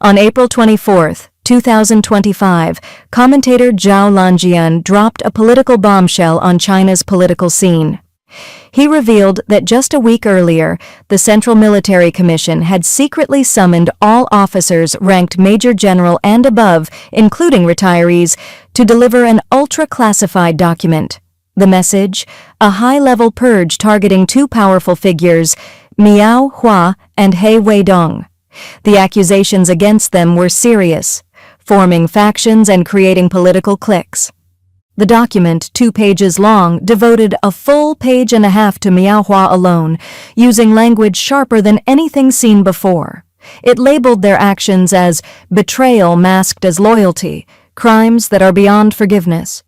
On April 24, 2025, commentator Zhao Lanjian dropped a political bombshell on China's political scene. He revealed that just a week earlier, the Central Military Commission had secretly summoned all officers ranked Major General and above, including retirees, to deliver an ultra-classified document. The message? A high-level purge targeting two powerful figures, Miao Hua and He Weidong. The accusations against them were serious, forming factions and creating political cliques. The document, 2 pages long, devoted a full page and a half to Miao Hua alone, using language sharper than anything seen before. It labeled their actions as betrayal masked as loyalty, crimes that are beyond forgiveness.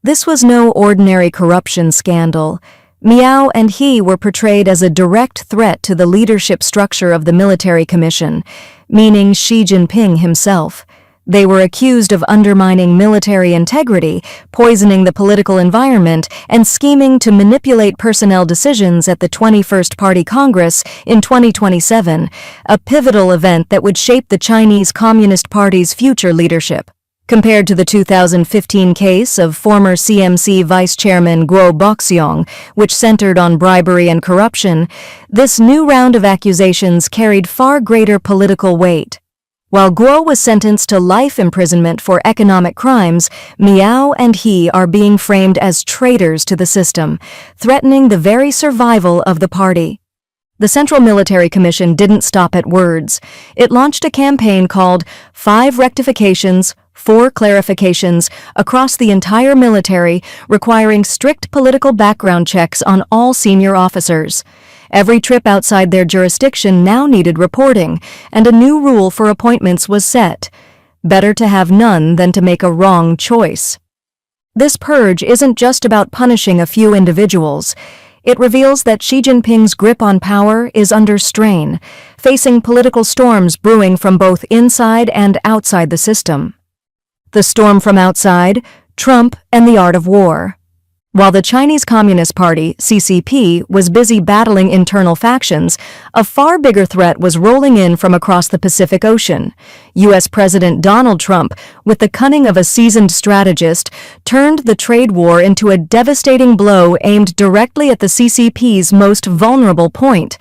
This was no ordinary corruption scandal. Miao and He were portrayed as a direct threat to the leadership structure of the military commission, meaning Xi Jinping himself. They were accused of undermining military integrity, poisoning the political environment, and scheming to manipulate personnel decisions at the 21st Party Congress in 2027, a pivotal event that would shape the Chinese Communist Party's future leadership. Compared to the 2015 case of former CMC Vice Chairman Guo Boxiong, which centered on bribery and corruption, this new round of accusations carried far greater political weight. While Guo was sentenced to life imprisonment for economic crimes, Miao and He are being framed as traitors to the system, threatening the very survival of the party. The Central Military Commission didn't stop at words. It launched a campaign called 5 Rectifications, 4 Clarifications across the entire military, requiring strict political background checks on all senior officers. Every trip outside their jurisdiction now needed reporting, and a new rule for appointments was set. Better to have none than to make a wrong choice. This purge isn't just about punishing a few individuals. It reveals that Xi Jinping's grip on power is under strain, facing political storms brewing from both inside and outside the system. The storm from outside, Trump and the art of war. While the Chinese Communist Party, CCP, was busy battling internal factions, a far bigger threat was rolling in from across the Pacific Ocean. U.S. President Donald Trump, with the cunning of a seasoned strategist, turned the trade war into a devastating blow aimed directly at the CCP's most vulnerable point.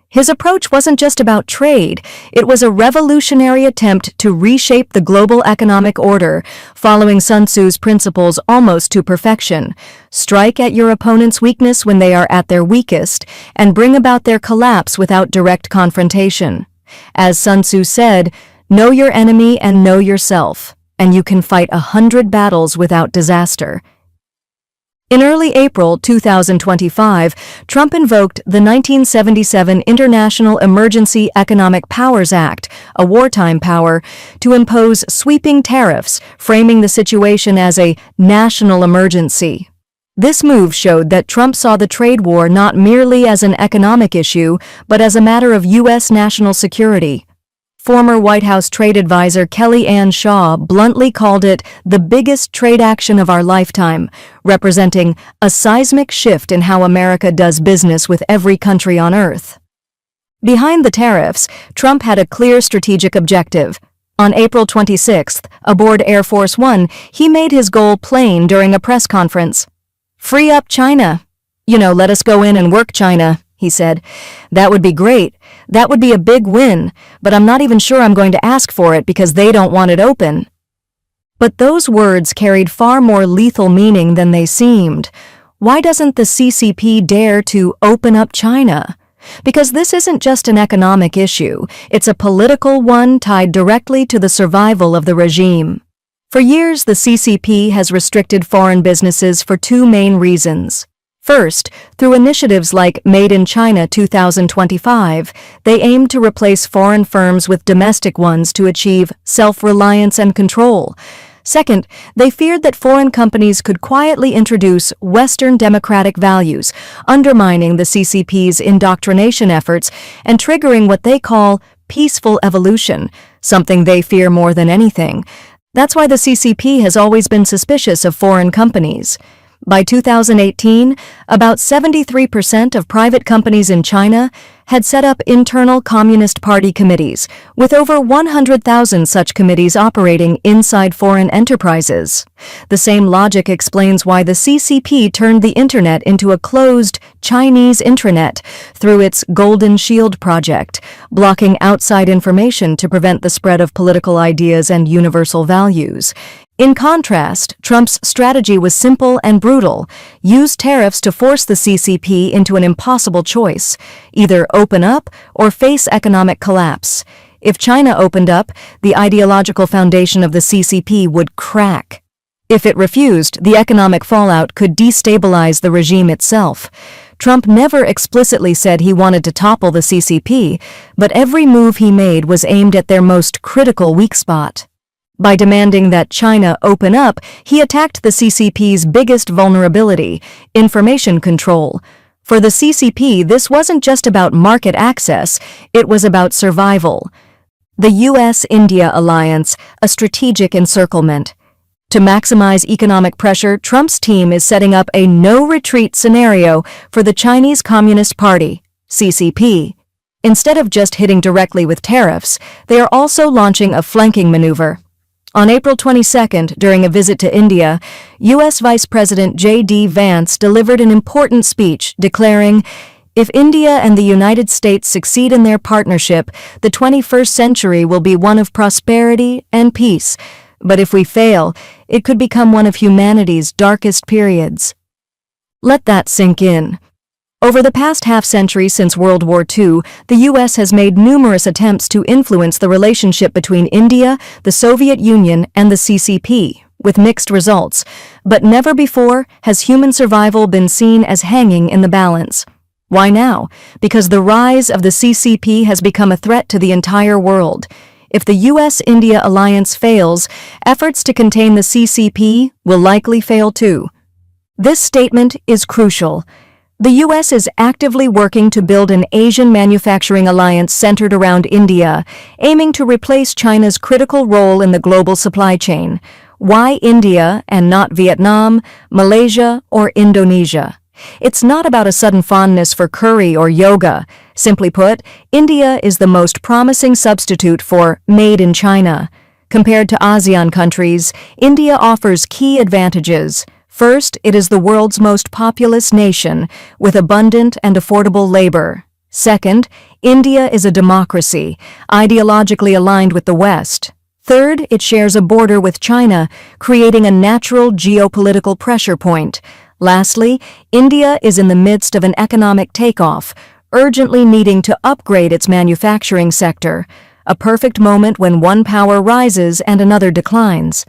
His approach wasn't just about trade, it was a revolutionary attempt to reshape the global economic order, following Sun Tzu's principles almost to perfection. Strike at your opponent's weakness when they are at their weakest, and bring about their collapse without direct confrontation. As Sun Tzu said, know your enemy and know yourself, and you can fight 100 battles without disaster. In early April 2025, Trump invoked the 1977 International Emergency Economic Powers Act, a wartime power, to impose sweeping tariffs, framing the situation as a national emergency. This move showed that Trump saw the trade war not merely as an economic issue, but as a matter of U.S. national security. Former White House trade advisor Kellyanne Shaw bluntly called it the biggest trade action of our lifetime, representing a seismic shift in how America does business with every country on Earth. Behind the tariffs, Trump had a clear strategic objective. On April 26th, aboard Air Force One, he made his goal plain during a press conference. Free up China. Let us go in and work China, he said. That would be great. That would be a big win, but I'm not even sure I'm going to ask for it because they don't want it open. But those words carried far more lethal meaning than they seemed. Why doesn't the CCP dare to open up China? Because this isn't just an economic issue, it's a political one tied directly to the survival of the regime. For years, the CCP has restricted foreign businesses for 2 main reasons. First, through initiatives like Made in China 2025, they aimed to replace foreign firms with domestic ones to achieve self-reliance and control. Second, they feared that foreign companies could quietly introduce Western democratic values, undermining the CCP's indoctrination efforts and triggering what they call peaceful evolution, something they fear more than anything. That's why the CCP has always been suspicious of foreign companies. By 2018, about 73% of private companies in China had set up internal Communist Party committees, with over 100,000 such committees operating inside foreign enterprises. The same logic explains why the CCP turned the internet into a closed Chinese intranet through its Golden Shield project, blocking outside information to prevent the spread of political ideas and universal values. In contrast, Trump's strategy was simple and brutal: use tariffs to force the CCP into an impossible choice, either open up or face economic collapse. If China opened up, the ideological foundation of the CCP would crack. If it refused, the economic fallout could destabilize the regime itself. Trump never explicitly said he wanted to topple the CCP, but every move he made was aimed at their most critical weak spot. By demanding that China open up, he attacked the CCP's biggest vulnerability: information control. For the CCP, this wasn't just about market access, it was about survival. The US-India alliance, a strategic encirclement. To maximize economic pressure, Trump's team is setting up a no-retreat scenario for the Chinese Communist Party, CCP. Instead of just hitting directly with tariffs, they are also launching a flanking maneuver. On April 22, during a visit to India, U.S. Vice President J.D. Vance delivered an important speech declaring, "If India and the United States succeed in their partnership, the 21st century will be one of prosperity and peace. But if we fail, it could become one of humanity's darkest periods." Let that sink in. Over the past half-century since World War II, the U.S. has made numerous attempts to influence the relationship between India, the Soviet Union, and the CCP, with mixed results. But never before has human survival been seen as hanging in the balance. Why now? Because the rise of the CCP has become a threat to the entire world. If the US-India alliance fails, efforts to contain the CCP will likely fail too. This statement is crucial. The U.S. is actively working to build an Asian manufacturing alliance centered around India, aiming to replace China's critical role in the global supply chain. Why India and not Vietnam, Malaysia, or Indonesia? It's not about a sudden fondness for curry or yoga. Simply put, India is the most promising substitute for made in China. Compared to ASEAN countries, India offers key advantages. First, it is the world's most populous nation, with abundant and affordable labor. Second, India is a democracy, ideologically aligned with the West. Third, it shares a border with China, creating a natural geopolitical pressure point. Lastly, India is in the midst of an economic takeoff, urgently needing to upgrade its manufacturing sector, a perfect moment when one power rises and another declines.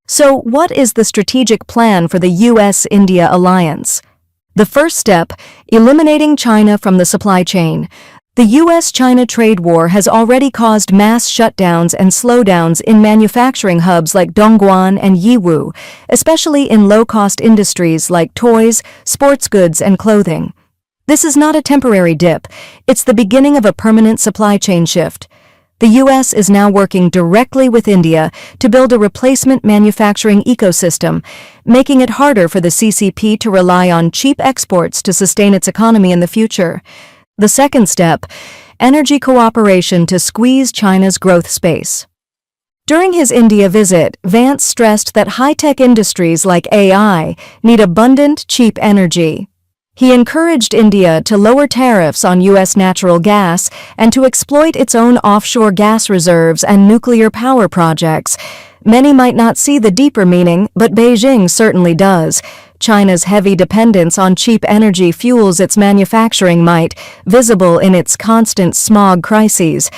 So, what is the strategic plan for the US-India alliance? The first step, eliminating China from the supply chain. The US-China trade war has already caused mass shutdowns and slowdowns in manufacturing hubs like Dongguan and Yiwu, especially in low-cost industries like toys, sports goods, and clothing. This is not a temporary dip. It's the beginning of a permanent supply chain shift. The U.S. is now working directly with India to build a replacement manufacturing ecosystem, making it harder for the CCP to rely on cheap exports to sustain its economy in the future. The second step, energy cooperation to squeeze China's growth space. During his India visit, Vance stressed that high-tech industries like AI need abundant, cheap energy. He encouraged India to lower tariffs on U.S. natural gas and to exploit its own offshore gas reserves and nuclear power projects. Many might not see the deeper meaning, but Beijing certainly does. China's heavy dependence on cheap energy fuels its manufacturing might, visible in its constant smog crises.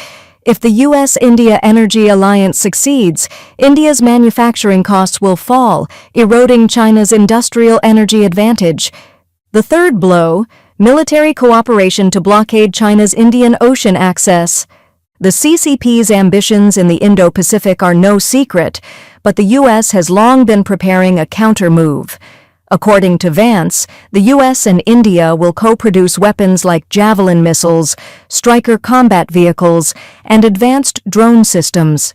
If the US-India energy alliance succeeds, India's manufacturing costs will fall, eroding China's industrial energy advantage. The third blow, military cooperation to blockade China's Indian Ocean access. The CCP's ambitions in the Indo-Pacific are no secret, but the U.S. has long been preparing a counter-move. According to Vance, the U.S. and India will co-produce weapons like Javelin missiles, Stryker combat vehicles, and advanced drone systems.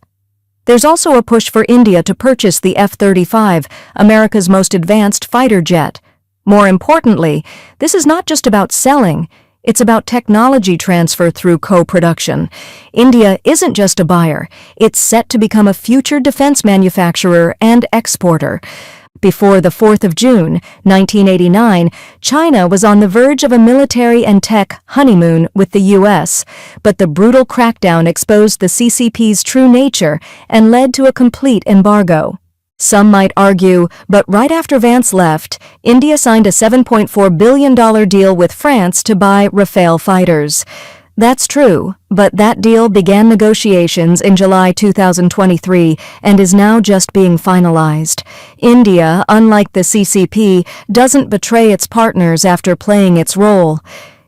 There's also a push for India to purchase the F-35, America's most advanced fighter jet. More importantly, this is not just about selling, it's about technology transfer through co-production. India isn't just a buyer, it's set to become a future defense manufacturer and exporter. Before the 4th of June, 1989, China was on the verge of a military and tech honeymoon with the U.S., but the brutal crackdown exposed the CCP's true nature and led to a complete embargo. Some might argue, but right after Vance left, India signed a $7.4 billion deal with France to buy Rafale fighters. That's true, but that deal began negotiations in July 2023 and is now just being finalized. India, unlike the CCP, doesn't betray its partners after playing its role.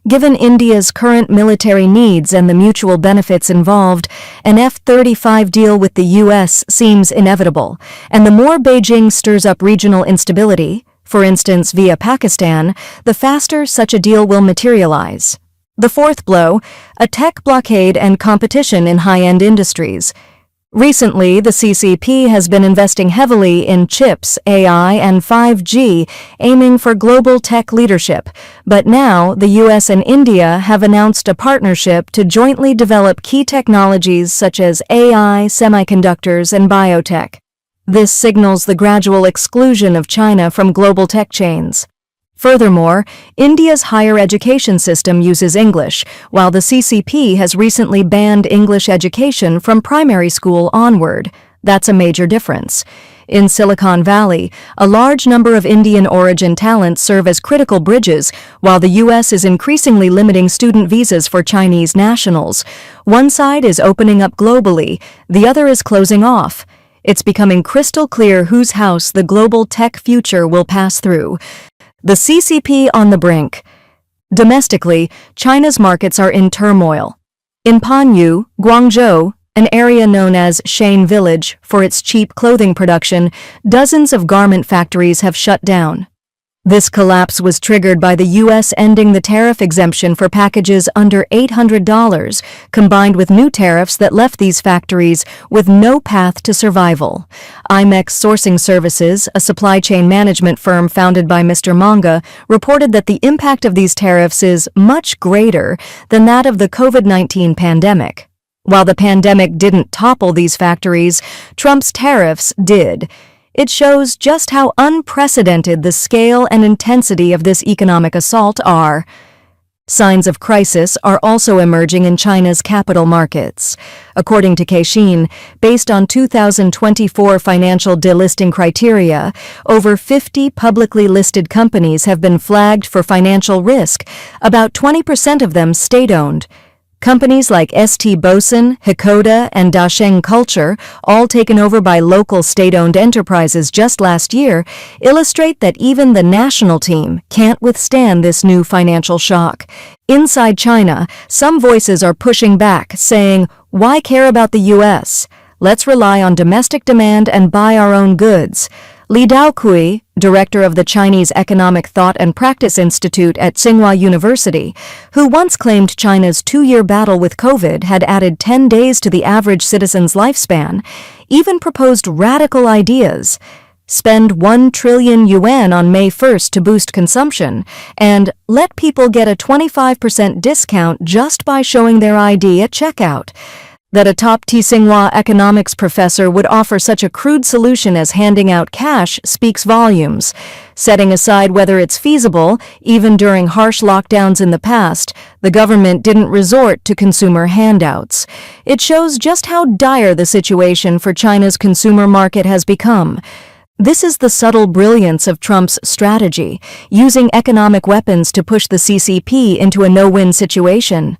Given India's current military needs and the mutual benefits involved, an F-35 deal with the U.S. seems inevitable, and the more Beijing stirs up regional instability, for instance via Pakistan, the faster such a deal will materialize. The fourth blow, a tech blockade and competition in high-end industries. Recently, the CCP has been investing heavily in chips, AI, and 5G, aiming for global tech leadership. But now, the US and India have announced a partnership to jointly develop key technologies such as AI, semiconductors, and biotech. This signals the gradual exclusion of China from global tech chains. Furthermore, India's higher education system uses English, while the CCP has recently banned English education from primary school onward. That's a major difference. In Silicon Valley, a large number of Indian-origin talents serve as critical bridges, while the U.S. is increasingly limiting student visas for Chinese nationals. One side is opening up globally, the other is closing off. It's becoming crystal clear whose house the global tech future will pass through. The CCP on the brink. Domestically, China's markets are in turmoil. In Panyu, Guangzhou, an area known as Shane Village for its cheap clothing production, dozens of garment factories have shut down. This collapse was triggered by the U.S. ending the tariff exemption for packages under $800, combined with new tariffs that left these factories with no path to survival. IMEX Sourcing Services, a supply chain management firm founded by Mr. Manga, reported that the impact of these tariffs is much greater than that of the COVID-19 pandemic. While the pandemic didn't topple these factories, Trump's tariffs did. It shows just how unprecedented the scale and intensity of this economic assault are. Signs of crisis are also emerging in China's capital markets. According to Caixin, based on 2024 financial delisting criteria, over 50 publicly listed companies have been flagged for financial risk, about 20% of them state-owned. Companies like ST Boson, Hikoda, and Dasheng Culture, all taken over by local state-owned enterprises just last year, illustrate that even the national team can't withstand this new financial shock. Inside China, some voices are pushing back, saying, "Why care about the U.S.? Let's rely on domestic demand and buy our own goods." Li Daokui, director of the Chinese Economic Thought and Practice Institute at Tsinghua University, who once claimed China's 2-year battle with COVID had added 10 days to the average citizen's lifespan, even proposed radical ideas. Spend 1 trillion yuan on May 1st to boost consumption, and let people get a 25% discount just by showing their ID at checkout. That a top Tsinghua economics professor would offer such a crude solution as handing out cash speaks volumes. Setting aside whether it's feasible, even during harsh lockdowns in the past, the government didn't resort to consumer handouts. It shows just how dire the situation for China's consumer market has become. This is the subtle brilliance of Trump's strategy, using economic weapons to push the CCP into a no-win situation.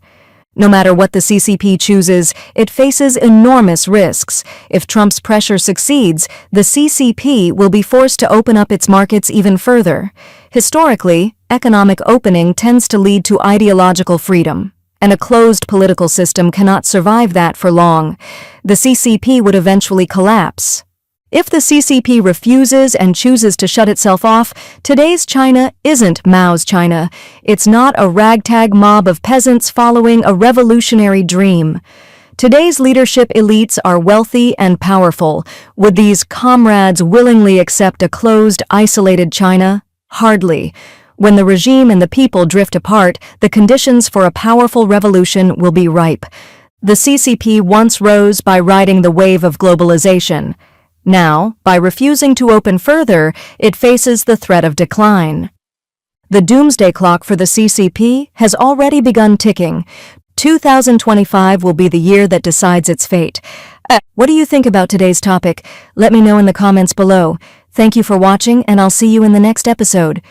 No matter what the CCP chooses, it faces enormous risks. If Trump's pressure succeeds, the CCP will be forced to open up its markets even further. Historically, economic opening tends to lead to ideological freedom, and a closed political system cannot survive that for long. The CCP would eventually collapse. If the CCP refuses and chooses to shut itself off, today's China isn't Mao's China. It's not a ragtag mob of peasants following a revolutionary dream. Today's leadership elites are wealthy and powerful. Would these comrades willingly accept a closed, isolated China? Hardly. When the regime and the people drift apart, the conditions for a powerful revolution will be ripe. The CCP once rose by riding the wave of globalization. Now, by refusing to open further, it faces the threat of decline. The doomsday clock for the CCP has already begun ticking. 2025 will be the year that decides its fate. What do you think about today's topic? Let me know in the comments below. Thank you for watching, and I'll see you in the next episode.